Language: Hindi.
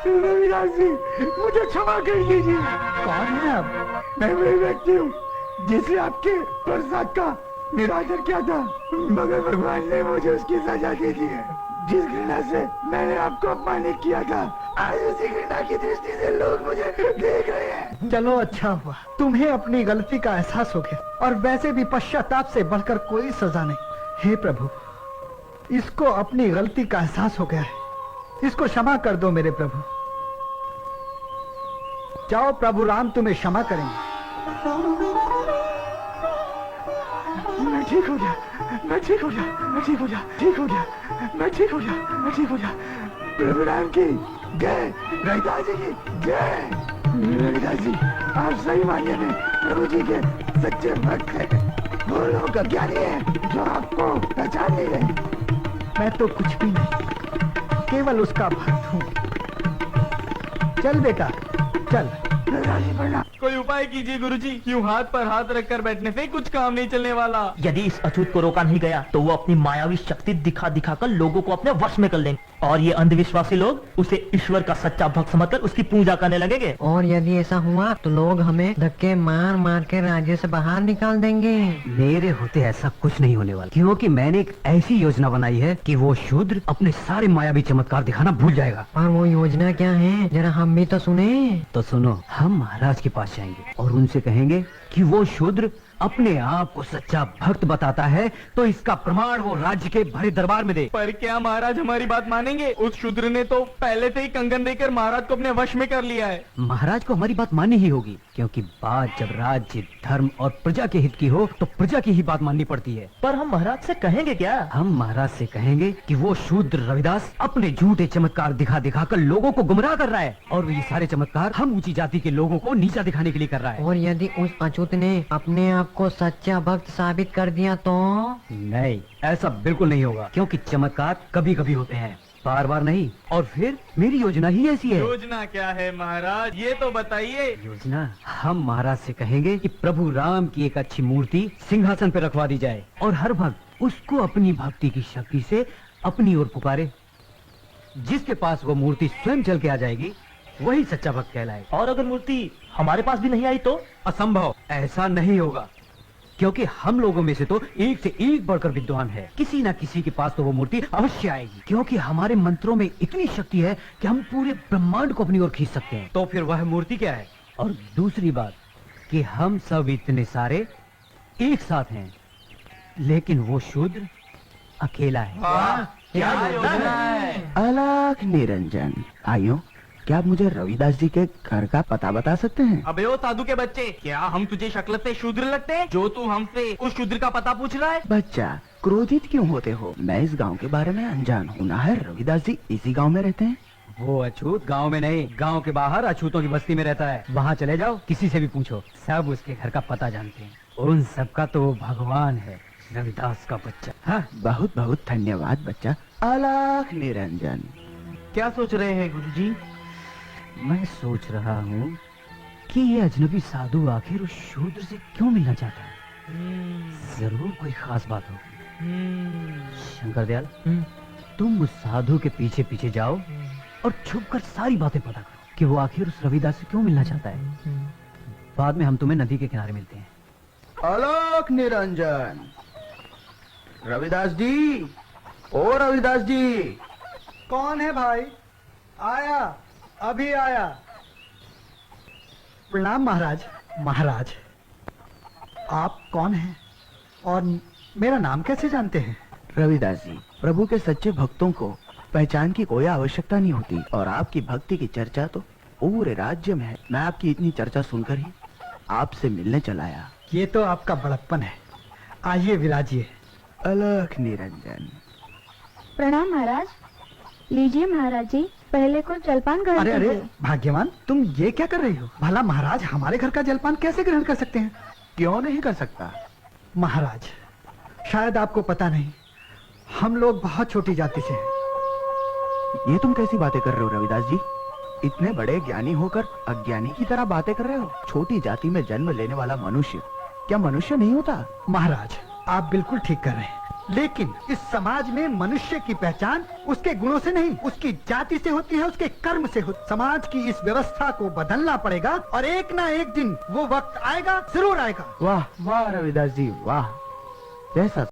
रविदास जी, मुझे क्षमा कर दीजिए। कौन है आप? मैं वही व्यक्ति हूँ जिसने आपके प्रसाद का निरादर किया था, मगर भगवान ने मुझे उसकी सजा दे दी है। जिस घृणा से मैंने आपको अपमानित किया था, आज उसी घृणा की दृष्टि से लोग मुझे देख रहे हैं। चलो अच्छा हुआ, तुम्हें अपनी गलती का एहसास हो गया, और वैसे भी पश्चाताप से बढ़कर कोई सजा नहीं। हे प्रभु, इसको अपनी गलती का एहसास हो गया है, इसको क्षमा कर दो मेरे प्रभु। जाओ, प्रभु राम तुम्हें क्षमा करेंगे। मैं ठीक हो गया, मैं ठीक हो गया, मैं ठीक हो गया, ठीक हो गया, मैं ठीक हो गया, मैं ठीक हो गया। प्रभु राम की जय, रविदास जी की जय। रविदास जी, आप सही मायने में प्रभु जी के सच्चे भक्त हैं। वो लोग अज्ञानी हैं जो आपको पहचान नहीं रहे। मैं तो कुछ भी नहीं, केवल उसका भक्त हूँ। चल बेटा चल। कोई उपाय कीजिए गुरुजी, यूं हाथ पर हाथ रखकर बैठने से कुछ काम नहीं चलने वाला। यदि इस अछूत को रोका नहीं गया तो वो अपनी मायावी शक्ति दिखा दिखाकर लोगों को अपने वश में कर लेंगे, और ये अंधविश्वासी लोग उसे ईश्वर का सच्चा भक्त समझकर उसकी पूजा करने लगेंगे। और यदि ऐसा हुआ तो लोग हमें धक्के मार मार के राज्य से बाहर निकाल देंगे। मेरे होते ऐसा कुछ नहीं होने वाला, क्योंकि मैंने एक ऐसी योजना बनाई है कि वो शूद्र अपने सारे मायावी चमत्कार दिखाना भूल जाएगा। और वो योजना क्या है, जरा हम भी तो सुने। तो सुनो, हम महाराज के पास जाएंगे और उनसे कहेंगे कि वो शूद्र अपने आप को सच्चा भक्त बताता है, तो इसका प्रमाण वो राज्य के भरे दरबार में दे। पर क्या महाराज हमारी बात मानेंगे? उस शूद्र ने तो पहले से ही कंगन देकर महाराज को अपने वश में कर लिया है। महाराज को हमारी बात माननी ही होगी, क्योंकि बात जब राज्य, धर्म और प्रजा के हित की हो तो प्रजा की ही बात माननी पड़ती है। पर हम महाराज से कहेंगे क्या? हम महाराज से कहेंगे कि वो शूद्र रविदास अपने झूठे चमत्कार दिखा दिखा कर लोगों को गुमराह कर रहा है, और ये सारे चमत्कार हम ऊंची जाति के लोगों को नीचा दिखाने के लिए कर रहा है। और यदि उस अछूत ने अपने आप को सच्चा भक्त साबित कर दिया तो? नहीं, ऐसा बिल्कुल नहीं होगा, क्योंकि चमत्कार कभी कभी होते हैं, बार बार नहीं। और फिर मेरी योजना ही ऐसी है। योजना क्या है महाराज, ये तो बताइए। योजना, हम महाराज से कहेंगे कि प्रभु राम की एक अच्छी मूर्ति सिंहासन पर रखवा दी जाए, और हर भक्त उसको अपनी भक्ति की शक्ति से अपनी ओर पुकारे। जिसके पास वो मूर्ति स्वयं चल के आ जाएगी, वही सच्चा भक्त कहलाए। और अगर मूर्ति हमारे पास भी नहीं आई तो? असंभव, ऐसा नहीं होगा, क्योंकि हम लोगों में से तो एक से एक बढ़कर विद्वान है। किसी ना किसी के पास तो वो मूर्ति अवश्य आएगी, क्योंकि हमारे मंत्रों में इतनी शक्ति है कि हम पूरे ब्रह्मांड को अपनी ओर खींच सकते हैं। तो फिर वह मूर्ति क्या है? और दूसरी बात कि हम सब इतने सारे एक साथ हैं, लेकिन वो शूद्र अकेला है। क्या योजना है? अलख निरंजन, आइयो, क्या आप मुझे रविदास जी के घर का पता बता सकते हैं? अबे ओ साधु के बच्चे, क्या हम तुझे शक्ल से शूद्र लगते हैं जो तू हमसे उस शूद्र का पता पूछ रहा है? बच्चा, क्रोधित क्यों होते हो? मैं इस गांव के बारे में अनजान हूँ ना है। रविदास जी इसी गांव में रहते हैं। वो अछूत गांव में नहीं, गांव के बाहर अछूतों की बस्ती में रहता है। वहाँ चले जाओ, किसी से भी पूछो, सब उसके घर का पता जानते हैं। उन सबका तो वो भगवान है, रविदास का बच्चा। हाँ, बहुत बहुत धन्यवाद बच्चा। अलख निरंजन। क्या सोच रहे हैं गुरुजी? मैं सोच रहा हूँ कि ये अजनबी साधु आखिर उस शूद्र से क्यों मिलना चाहता है। जरूर कोई खास बात होगी। शंकर दयाल, तुम उस साधु के पीछे पीछे जाओ और छुपकर सारी बातें पता करो कि वो आखिर उस रविदास से क्यों मिलना चाहता है। बाद में हम तुम्हें नदी के किनारे मिलते हैं। अलख निरंजन, रविदास जी, ओ रविदास जी। कौन है भाई? आया, अभी आया। प्रणाम महाराज। महाराज, आप कौन हैं और मेरा नाम कैसे जानते हैं? रविदास जी, प्रभु के सच्चे भक्तों को पहचान की कोई आवश्यकता नहीं होती, और आपकी भक्ति की चर्चा तो पूरे राज्य में है। मैं आपकी इतनी चर्चा सुनकर ही आपसे मिलने चला आया। ये तो आपका बड़प्पन है। आइए विराजिए। अलख निरंजन। प्रणाम महाराज। लीजिए महाराज जी, पहले कुछ जलपान ग्रहण अरे अरे कीजिए। भाग्यवान, तुम ये क्या कर रही हो? भला महाराज हमारे घर का जलपान कैसे ग्रहण कर सकते हैं? क्यों नहीं कर सकता? महाराज, शायद आपको पता नहीं, हम लोग बहुत छोटी जाति से हैं। ये तुम कैसी बातें कर रहे हो रविदास जी? इतने बड़े ज्ञानी होकर अज्ञानी की तरह बातें कर रहे हो। छोटी जाति में जन्म लेने वाला मनुष्य क्या मनुष्य नहीं होता? महाराज, आप बिल्कुल ठीक कर रहे हैं। लेकिन इस समाज में मनुष्य की पहचान उसके गुणों से नहीं, उसकी जाति से होती है, उसके कर्म से होती। समाज की इस व्यवस्था को बदलना पड़ेगा और एक ना एक दिन वो वक्त आएगा, जरूर आएगा। वाह वाह रविदास जी वाह, जैसा